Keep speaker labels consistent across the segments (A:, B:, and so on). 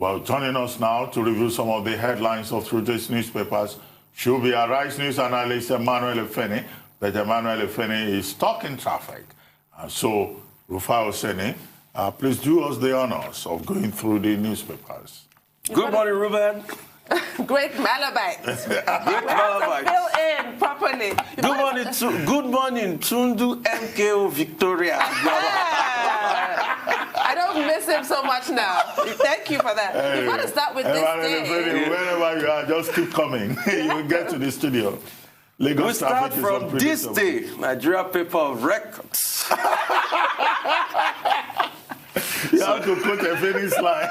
A: Well, joining us now to review some of the headlines of today's newspapers should be our Rise News analyst, Emmanuel Efeni. That Emmanuel Efeni is stuck in traffic. So, Rufai Oseni, please do us the honors of going through the newspapers.
B: Good morning, Ruben.
C: Great Malabite.
B: Great Malabite.
C: Fill in properly.
B: Good morning, Tundu MKO Victoria.
C: I don't miss him so much now. Thank you for that.
A: Hey,
C: We want to start with this day.
A: Wherever you are, just keep coming. You will get to the studio. Lagos
B: We start from this day, Nigeria paper of records.
A: You have to quote Efeni's line.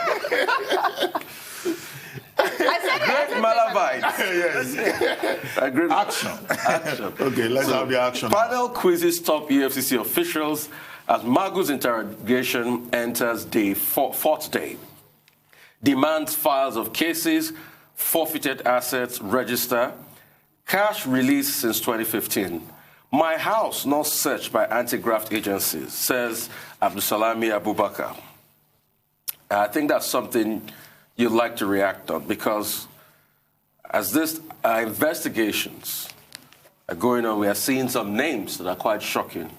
B: Great Malabite.
A: Yes. Action. Okay, let's have the action.
B: Panel quizzes top EFCC officials as Magu's interrogation enters the fourth day. Demands files of cases, forfeited assets register, cash released since 2015. My house not searched by anti-graft agencies, says Abdusalami Abubakar. I think that's something you'd like to react on, because as these investigations are going on, we are seeing some names that are quite shocking.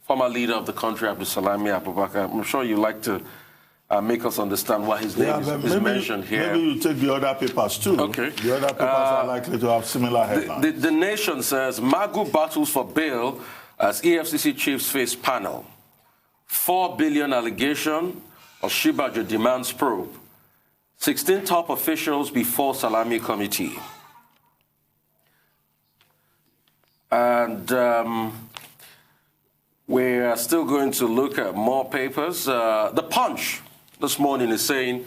B: Former leader of the country, Abdusalami Abubakar, I'm sure you'd like to make us understand why his name is mentioned here.
A: Maybe you take the other papers too.
B: Okay.
A: The other papers are likely to have similar headlines.
B: The Nation says, Magu battles for bail as EFCC chiefs face panel. 4 billion allegation, Oshibajo demands probe. 16 top officials before Salami Committee. And we are still going to look at more papers. The Punch this morning is saying,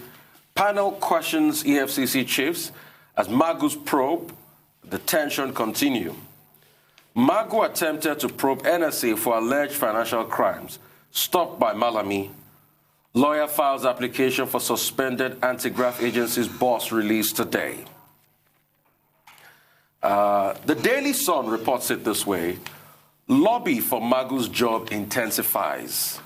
B: panel questions EFCC chiefs as Magu's probe, the tension continue. Magu attempted to probe NSA for alleged financial crimes, stopped by Malami. Lawyer files application for suspended anti-graft agency's boss released today. The Daily Sun reports it this way. Lobby for Magu's job intensifies.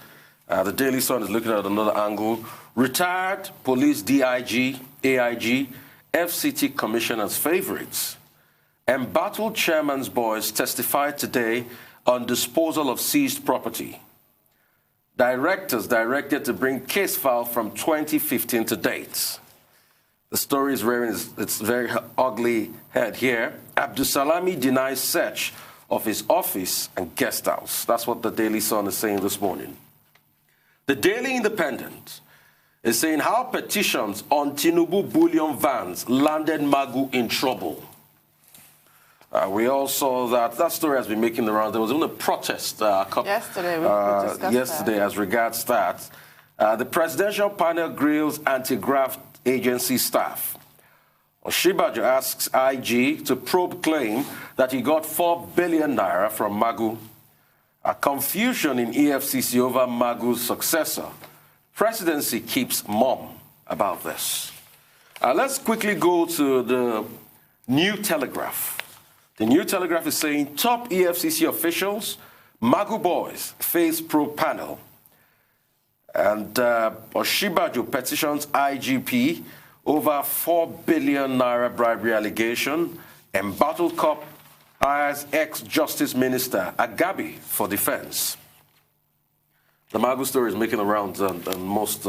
B: The Daily Sun is looking at another angle. Retired police DIG, AIG, FCT commissioners' favorites. Embattled chairman's boys testified today on disposal of seized property. Directors directed to bring case file from 2015 to date. The story is rearing its very ugly head here. Abdusalami denies search of his office and guest house. That's what the Daily Sun is saying this morning. The Daily Independent is saying how petitions on Tinubu bullion vans landed Magu in trouble. We all saw that story has been making the rounds. There was even a protest yesterday as regards that. The presidential panel grills anti-graft agency staff. Oshibajo asks IG to probe claim that he got 4 billion naira from Magu. A confusion in EFCC over Magu's successor. Presidency keeps mum about this. Let's quickly go to the New Telegraph. The New Telegraph is saying top EFCC officials, Magu boys, face probe panel. And Oshibajo petitions IGP over 4 billion naira bribery allegation. Embattled cop hires ex-Justice Minister Agabi for defense. The Magu story is making the rounds on most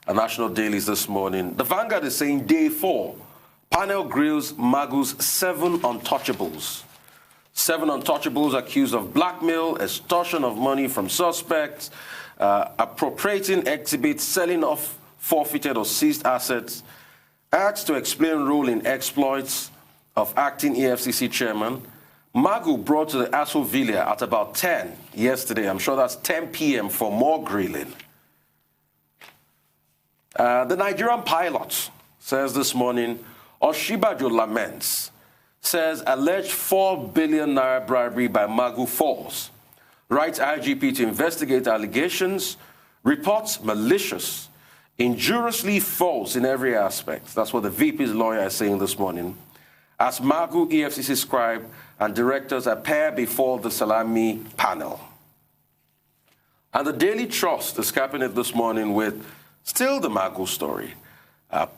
B: national dailies this morning. The Vanguard is saying day 4. Panel grills Magu's 7 untouchables. 7 untouchables accused of blackmail, extortion of money from suspects, appropriating exhibits, selling off forfeited or seized assets, asked to explain role in exploits of acting EFCC chairman. Magu brought to the Aso Villa at about 10 yesterday. I'm sure that's 10 p.m. for more grilling. The Nigerian pilot says this morning, Oshibajo laments, says alleged 4 billion naira bribery by Magu falls. Writes IGP to investigate allegations, reports malicious, injuriously false in every aspect. That's what the VP's lawyer is saying this morning. As Magu, EFCC scribe, and directors appear before the Salami panel. And the Daily Trust is capping it this morning with Still the Magu story.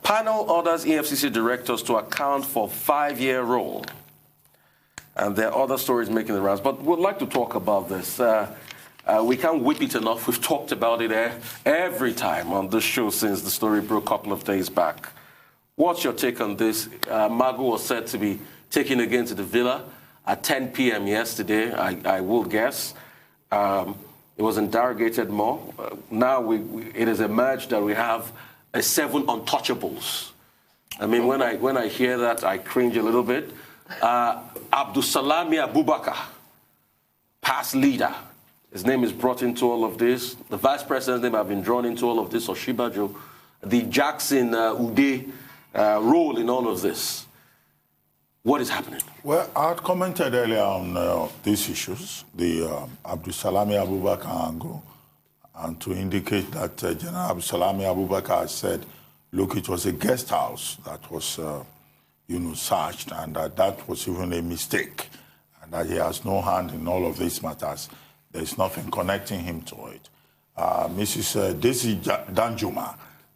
B: Panel orders EFCC directors to account for 5-year rule. And there are other stories making the rounds, but we'd like to talk about this. We can't whip it enough. We've talked about it every time on this show since the story broke a couple of days back. What's your take on this? Magu was said to be taken again to the villa at 10 p.m. yesterday, I will guess. It was interrogated more. Now it has emerged that we have 7 untouchables. I mean, when I hear that, I cringe a little bit. Abdulsalami Abubakar, past leader. His name is brought into all of this. The vice president's name have been drawn into all of this, Oshibajo. The Jackson Ude role in all of this. What is happening?
A: Well, I had commented earlier on these issues, the Abdulsalami Abubakar angle, and to indicate that General Abdulsalami Abubakar said, look, it was a guest house that was, searched, and that was even a mistake, and that he has no hand in all of these matters. There's nothing connecting him to it. Mrs. Desi Danjuma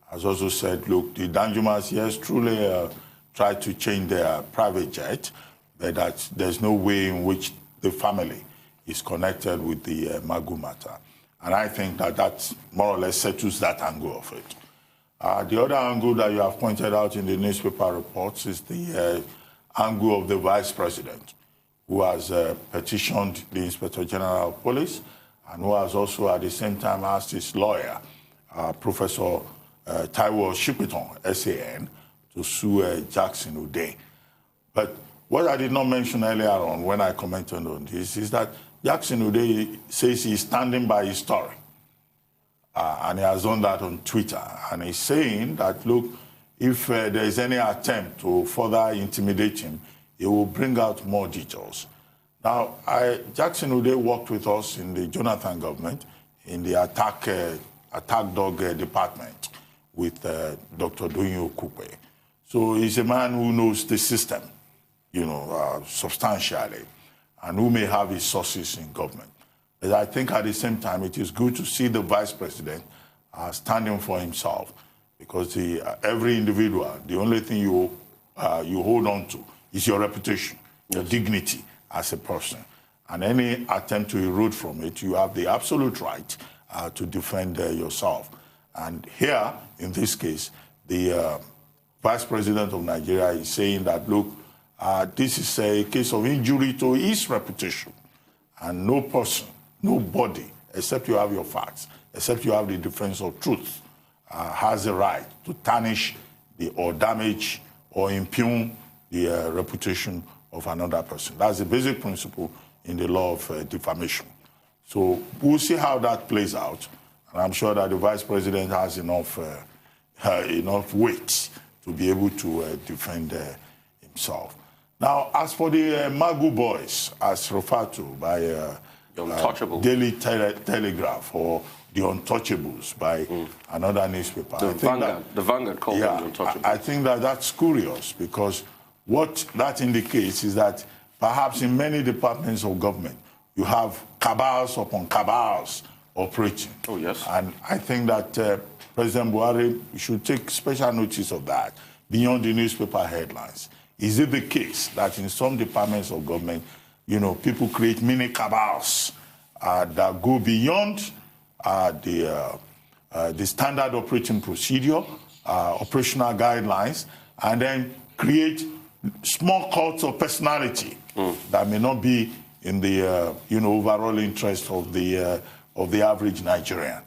A: has also said, look, the Danjumas, yes, truly tried to change their private jet, but that there's no way in which the family is connected with the Magu matter. And I think that more or less settles that angle of it. The other angle that you have pointed out in the newspaper reports is the angle of the vice president, who has petitioned the Inspector General of Police and who has also at the same time asked his lawyer, Professor Taiwo Shipiton, SAN, to sue Jackson Ude. But what I did not mention earlier on when I commented on this is that Jackson Ude says he's standing by his story. And he has done that on Twitter. And he's saying that, look, if there is any attempt to further intimidate him, he will bring out more details. Now, Jackson Ude worked with us in the Jonathan government in the attack dog department with Dr. Dunyo Kupe. So he's a man who knows the system, substantially, and who may have his sources in government. But I think at the same time, it is good to see the vice president standing for himself, because every individual, the only thing you hold on to is your reputation, your dignity as a person. And any attempt to erode from it, you have the absolute right to defend yourself. And here, in this case, the Vice President of Nigeria is saying that, look, this is a case of injury to his reputation. And no person, nobody, except you have your facts, except you have the defense of truth, has the right to tarnish or damage or impugn the reputation of another person. That's the basic principle in the law of defamation. So we'll see how that plays out. And I'm sure that the Vice President has enough weight to be able to defend himself. Now, as for the Magu boys, as referred to by Daily Telegraph or the Untouchables by another newspaper.
B: The Vanguard called them the Untouchables.
A: I think that's curious, because what that indicates is that perhaps in many departments of government, you have cabals upon cabals operating.
B: Oh, yes.
A: And I think that President Buhari should take special notice of that beyond the newspaper headlines. Is it the case that in some departments of government, people create mini cabals that go beyond the standard operating procedure, operational guidelines, and then create small cults of personality that may not be in the overall interest of the average Nigerian?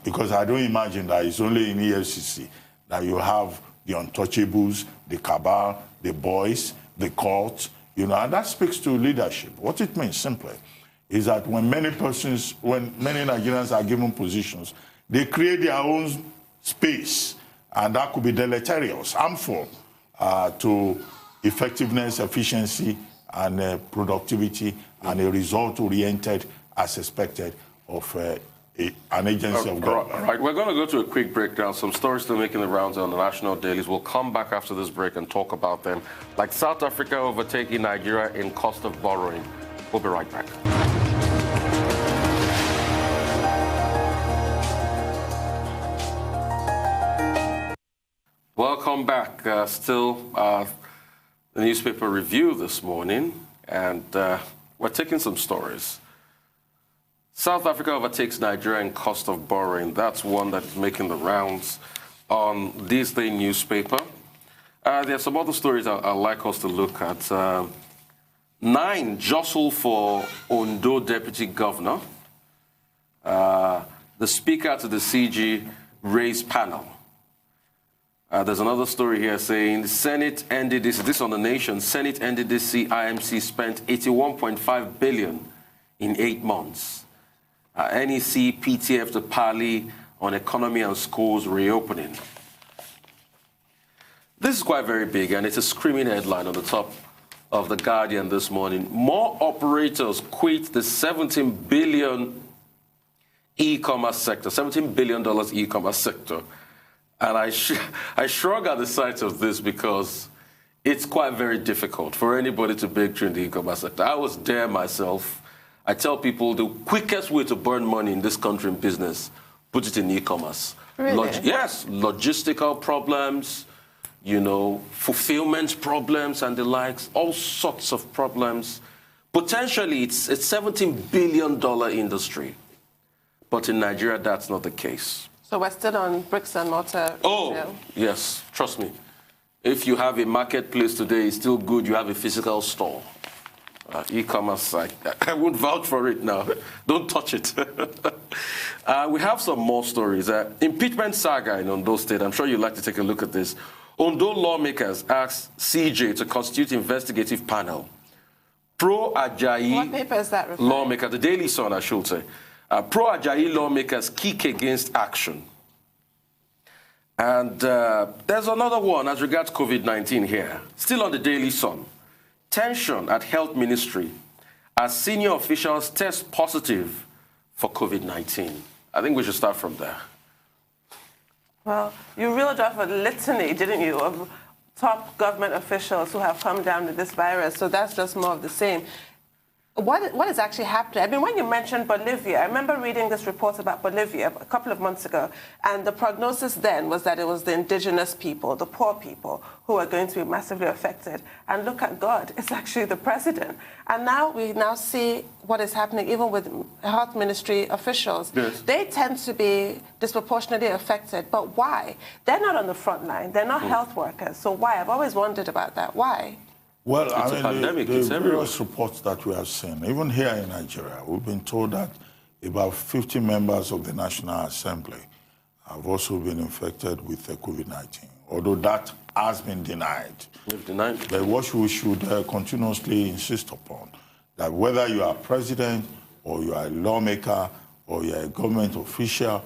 A: Because I don't imagine that it's only in EFCC that you have the untouchables, the cabal, the boys, the cults, and that speaks to leadership. What it means simply is that when many Nigerians are given positions, they create their own space, and that could be deleterious, harmful to effectiveness, efficiency, and productivity, and a result-oriented, as expected, of an agency of government.
B: All right, we're going to go to a quick breakdown. Some stories still making the rounds on the national dailies. We'll come back after this break and talk about them, like South Africa overtaking Nigeria in cost of borrowing. We'll be right back. welcome back. Still the newspaper review this morning, and we're taking some stories. South Africa overtakes Nigeria in cost of borrowing. That's one that's making the rounds on this day newspaper. There are some other stories I'd like us to look at. 9 jostle for Ondo deputy governor. The speaker to the CG raised panel. There's another story here saying Senate NDDC, this on the Nation, Senate NDDC IMC spent 81.5 billion in 8 months. NEC PTF to Pali on economy and schools reopening. This is quite very big, and it's a screaming headline on the top of The Guardian this morning. More operators quit the $17 billion e-commerce sector, $17 billion e-commerce sector. And I shrug at the sight of this because it's quite very difficult for anybody to break through in the e-commerce sector. I was there myself. I tell people the quickest way to burn money in this country in business, put it in e-commerce.
C: Really?
B: Yes, logistical problems, you know, fulfillment problems and the likes, all sorts of problems. Potentially, it's a $17 billion industry. But in Nigeria, that's not the case.
C: So we're still on bricks and mortar.
B: Oh, yes, trust me. If you have a marketplace today, it's still good you have a physical store. E-commerce, I won't vouch for it now. Don't touch it. We have some more stories. Impeachment saga in Ondo State. I'm sure you'd like to take a look at this. Ondo lawmakers asked CJ to constitute investigative panel. Pro-Ajayi
C: What paper is that referring?
B: lawmaker, the Daily Sun, I should say. Pro-Ajayi lawmakers kick against action. And there's another one as regards COVID-19 here. Still on the Daily Sun. Tension at Health Ministry as senior officials test positive for COVID-19. I think we should start from there.
C: Well, you reeled off a litany, didn't you, of top government officials who have come down with this virus. So that's just more of the same. What is actually happening? I mean, when you mentioned Bolivia, I remember reading this report about Bolivia a couple of months ago, and the prognosis then was that it was the indigenous people, the poor people, who are going to be massively affected. And look at God, it's actually the president. And now we see what is happening even with health ministry officials.
B: Yes.
C: They tend to be disproportionately affected, but why? They're not on the front line. They're not health workers. So why? I've always wondered about that. Why?
A: Well,
B: It's a pandemic.
A: the
B: It's everywhere.
A: various reports that we have seen, even here in Nigeria, we've been told that about 50 members of the National Assembly have also been infected with COVID-19, although that has been denied.
B: We've denied.
A: But what we should continuously insist upon, that whether you are president or you are a lawmaker or you are a government official,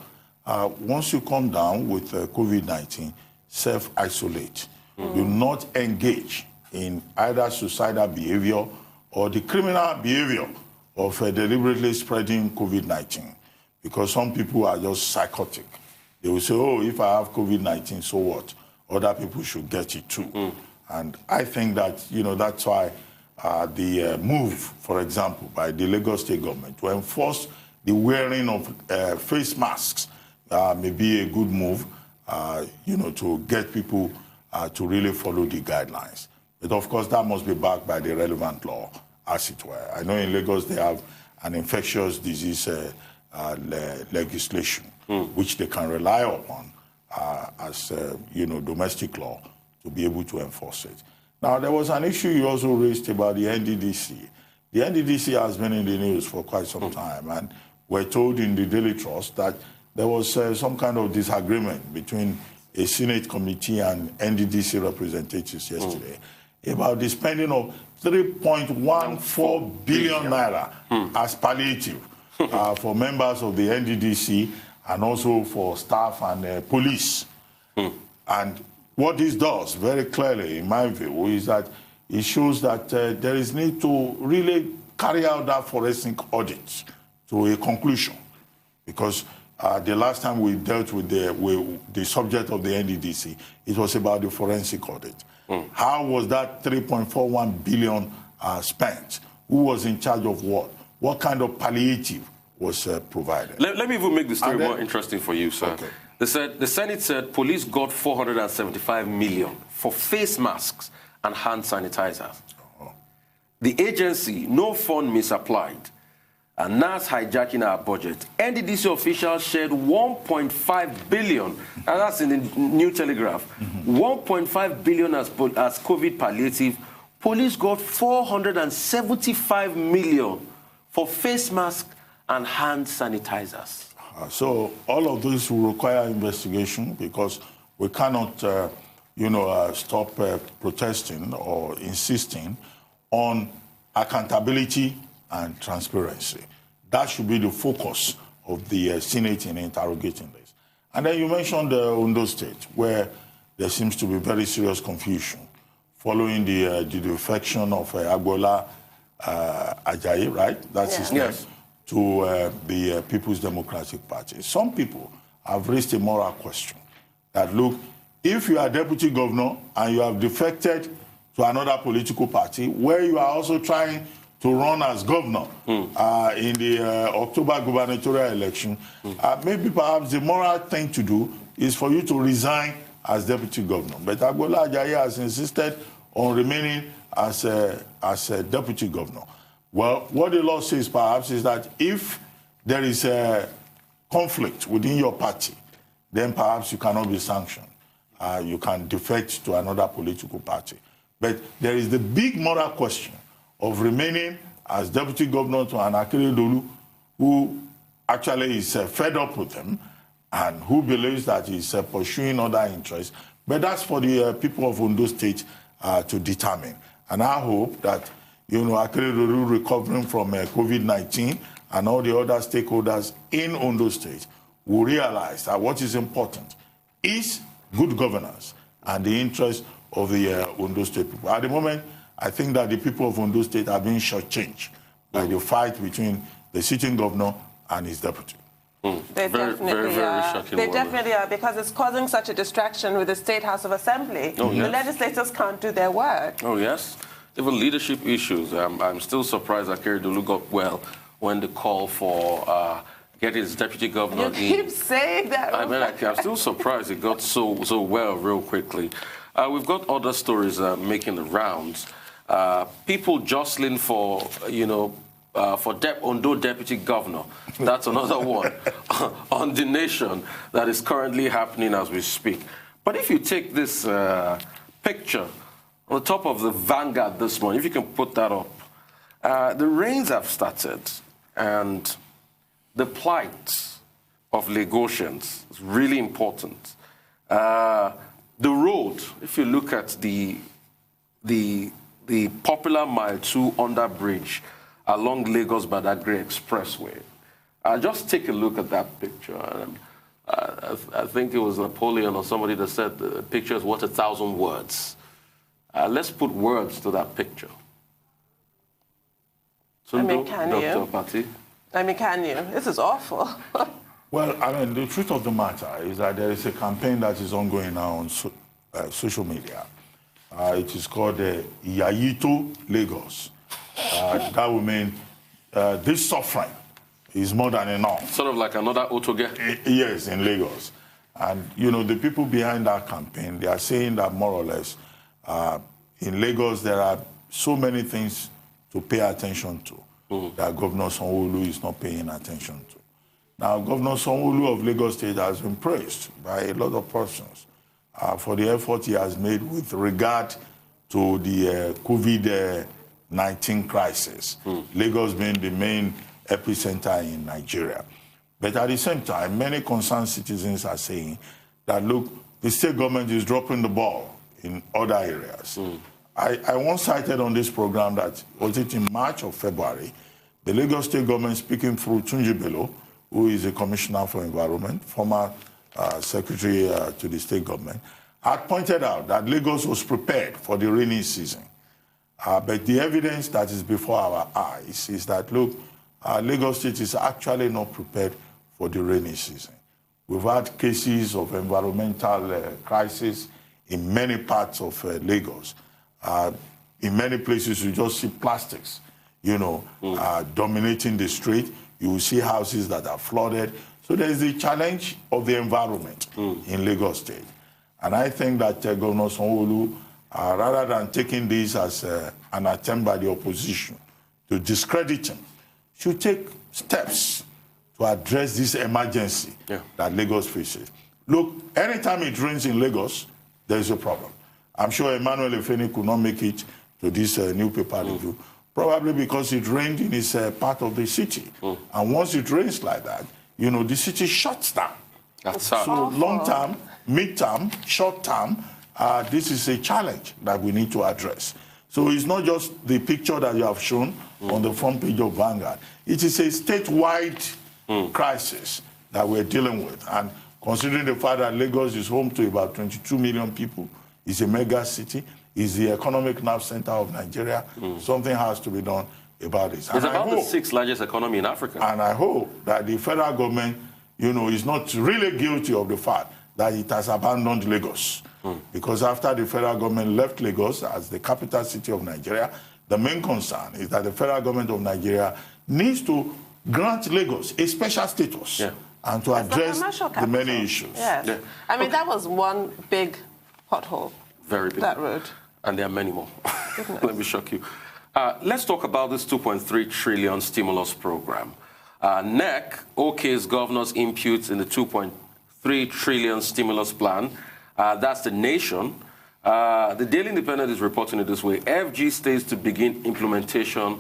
A: once you come down with COVID-19, self-isolate. Do not engage in either suicidal behavior or the criminal behavior of deliberately spreading COVID-19. Because some people are just psychotic. They will say, oh, if I have COVID-19, so what? Other people should get it too. And I think that, that's why the move, for example, by the Lagos State government to enforce the wearing of face masks may be a good move, to get people to really follow the guidelines. But of course, that must be backed by the relevant law, as it were. I know in Lagos they have an infectious disease legislation, which they can rely upon as domestic law to be able to enforce it. Now, there was an issue you also raised about the NDDC. The NDDC has been in the news for quite some time, and we're told in the Daily Trust that there was some kind of disagreement between a Senate committee and NDDC representatives yesterday about the spending of 3.14 billion naira as palliative for members of the NDDC and also for staff and police. And what this does, very clearly, in my view, is that it shows that there is need to really carry out that forensic audit to a conclusion. Because the last time we dealt with the subject of the NDDC, it was about the forensic audit. How was that 3.41 billion spent? Who was in charge of what? What kind of palliative was provided?
B: Let me even make the story more interesting for you, sir.
A: Okay.
B: The Senate said police got 475 million for face masks and hand sanitizers. The agency, no fund misapplied. And NAS hijacking our budget. NDDC officials shared 1.5 billion, and that's in the New Telegraph. 1.5 billion as COVID palliative. Police got 475 million for face masks and hand sanitizers.
A: So all of this will require investigation because we cannot, stop protesting or insisting on accountability and transparency. That should be the focus of the Senate in interrogating this. And then you mentioned Ondo State, where there seems to be very serious confusion following the defection of Agbola Ajayi, right? That's his name.
B: Yes.
A: To the People's Democratic Party. Some people have raised a moral question that, look, if you are deputy governor and you have defected to another political party where you are also trying to run as governor in the October gubernatorial election, maybe perhaps the moral thing to do is for you to resign as deputy governor. But Agbola Ajayi has insisted on remaining as a deputy governor. Well, what the law says perhaps is that if there is a conflict within your party, then perhaps you cannot be sanctioned. You can defect to another political party. But there is the big moral question of remaining as deputy governor to an Akeredolu who actually is fed up with him and who believes that he's pursuing other interests. But that's for the people of Ondo State to determine. And I hope that Akeredolu recovering from COVID-19 and all the other stakeholders in Ondo State will realize that what is important is good governance and the interest of the Ondo State people. At the moment, I think that the people of Ondo State are being shortchanged by the fight between the sitting governor and his deputy.
C: They definitely are. They definitely are, because it's causing such a distraction with the State House of Assembly.
B: Oh, yes.
C: The legislators can't do their work.
B: Oh, yes. Even leadership issues. I'm still surprised that Akeredolu got well when the call for getting his deputy governor in.
C: You keep saying that.
B: I mean, I'm still surprised it got so well real quickly. We've got other stories making the rounds. People jostling for, Ondo deputy governor. That's another one on the nation that is currently happening as we speak. But if you take this picture on the top of the Vanguard this morning, if you can put that up, the rains have started, and the plight of Lagosians is really important. The road, if you look at the popular Mile 2 underbridge along Lagos-Badagry Expressway, just take a look at that picture. I think it was Napoleon or somebody that said the picture is worth 1,000 words. Let's put words to that picture.
C: Sundo, can
B: Dr.
C: you?
B: Patti?
C: Can you? This is awful.
A: Well, the truth of the matter is that there is a campaign that is ongoing now on social media. It is called Yayito Lagos. That would mean this suffering is more than enough.
B: Sort of like another Otoge?
A: Yes, in Lagos. And, the people behind that campaign, they are saying that more or less in Lagos there are so many things to pay attention to that Governor Sanwo-Olu is not paying attention to. Now, Governor Sanwo-Olu of Lagos State has been praised by a lot of persons for the effort he has made with regard to the COVID-19 crisis, Lagos being the main epicenter in Nigeria. But at the same time, many concerned citizens are saying that, look, the state government is dropping the ball in other areas. I once cited on this program that, was it in March or February, the Lagos state government, speaking through Tunji Bello, who is a commissioner for environment, former secretary to the state government, had pointed out that Lagos was prepared for the rainy season. But the evidence that is before our eyes is that, look, Lagos State is actually not prepared for the rainy season. We've had cases of environmental crisis in many parts of Lagos. In many places, you just see plastics, dominating the street. You will see houses that are flooded. So there is the challenge of the environment in Lagos State. And I think that Governor Sanwo-Olu, rather than taking this as an attempt by the opposition to discredit him, should take steps to address this emergency that Lagos faces. Look, anytime it rains in Lagos, there is a problem. I'm sure Emmanuel Efeni could not make it to this newspaper review, probably because it rained in his part of the city. And once it rains like that, you know, the city shuts down.
B: That's
A: so long term, mid-term, short term, this is a challenge that we need to address. So it's not just the picture that you have shown on the front page of Vanguard. It is a statewide crisis that we're dealing with. And considering the fact that Lagos is home to about 22 million people, it's a mega city, it's the economic nerve center of Nigeria, something has to be done about this.
B: It's about the sixth largest economy in Africa.
A: And I hope that the federal government, you know, is not really guilty of the fact that it has abandoned Lagos. Because after the federal government left Lagos as the capital city of Nigeria, the main concern is that the federal government of Nigeria needs to grant Lagos a special status and to address the many issues.
C: Yes. Yeah. I mean, that was one big pothole. Very big. That road.
B: And there are many more. Let me shock you. Let's talk about this 2.3 trillion stimulus program. NEC OK's governor's inputs in the 2.3 trillion stimulus plan. That's the Nation. The Daily Independent is reporting it this way. FG states to begin implementation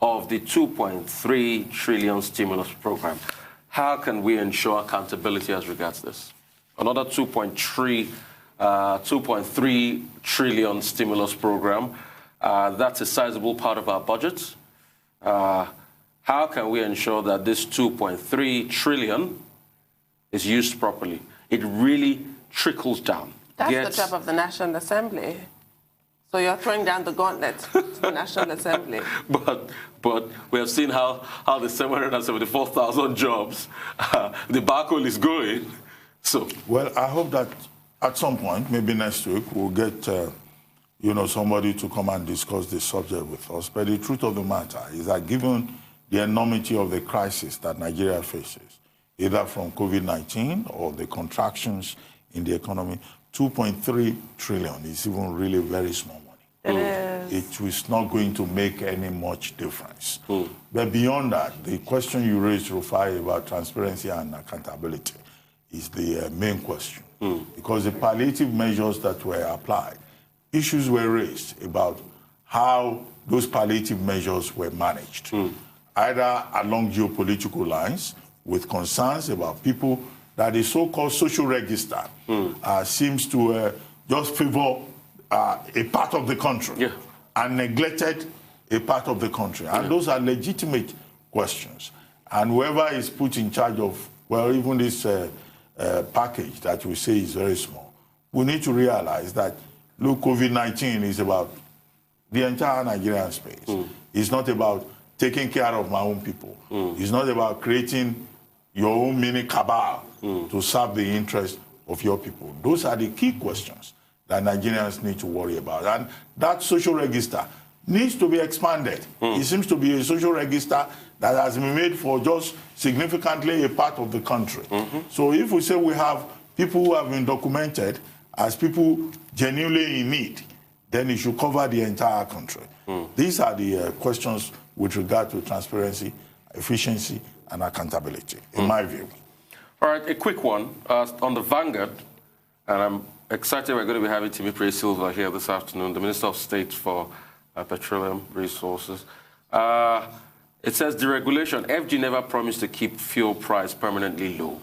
B: of the 2.3 trillion stimulus program. How can we ensure accountability as regards this? Another 2.3 trillion stimulus program. That's a sizable part of our budget. How can we ensure that this 2.3 trillion is used properly? It really trickles down.
C: That's the job of the National Assembly. So you're throwing down the gauntlet to the National Assembly.
B: But we have seen how the 774,000 jobs, the barcode is going. So,
A: well, I hope that at some point, maybe next week, we'll get you know, somebody to come and discuss this subject with us. But the truth of the matter is that given the enormity of the crisis that Nigeria faces, either from COVID-19 or the contractions in the economy, 2.3 trillion is even really very small money.
C: It is.
A: It is not going to make any much difference. But beyond that, the question you raised, Rufai, about transparency and accountability is the main question. Because the palliative measures that were applied, issues were raised about how those palliative measures were managed, either along geopolitical lines with concerns about people that the so-called social register seems to just favor a part of the country and neglected a part of the country. And those are legitimate questions. And whoever is put in charge of, well, even this package that we say is very small, we need to realize that, look, COVID-19 is about the entire Nigerian space. It's not about taking care of my own people. It's not about creating your own mini cabal to serve the interests of your people. Those are the key questions that Nigerians need to worry about. And that social register needs to be expanded. It seems to be a social register that has been made for just significantly a part of the country. So if we say we have people who have been documented as people genuinely in need, then it should cover the entire country. These are the questions with regard to transparency, efficiency, and accountability, in my view.
B: All right, a quick one on the Vanguard, and I'm excited we're going to be having Timipre Silva here this afternoon, the Minister of State for Petroleum Resources. It says deregulation, FG never promised to keep fuel price permanently low.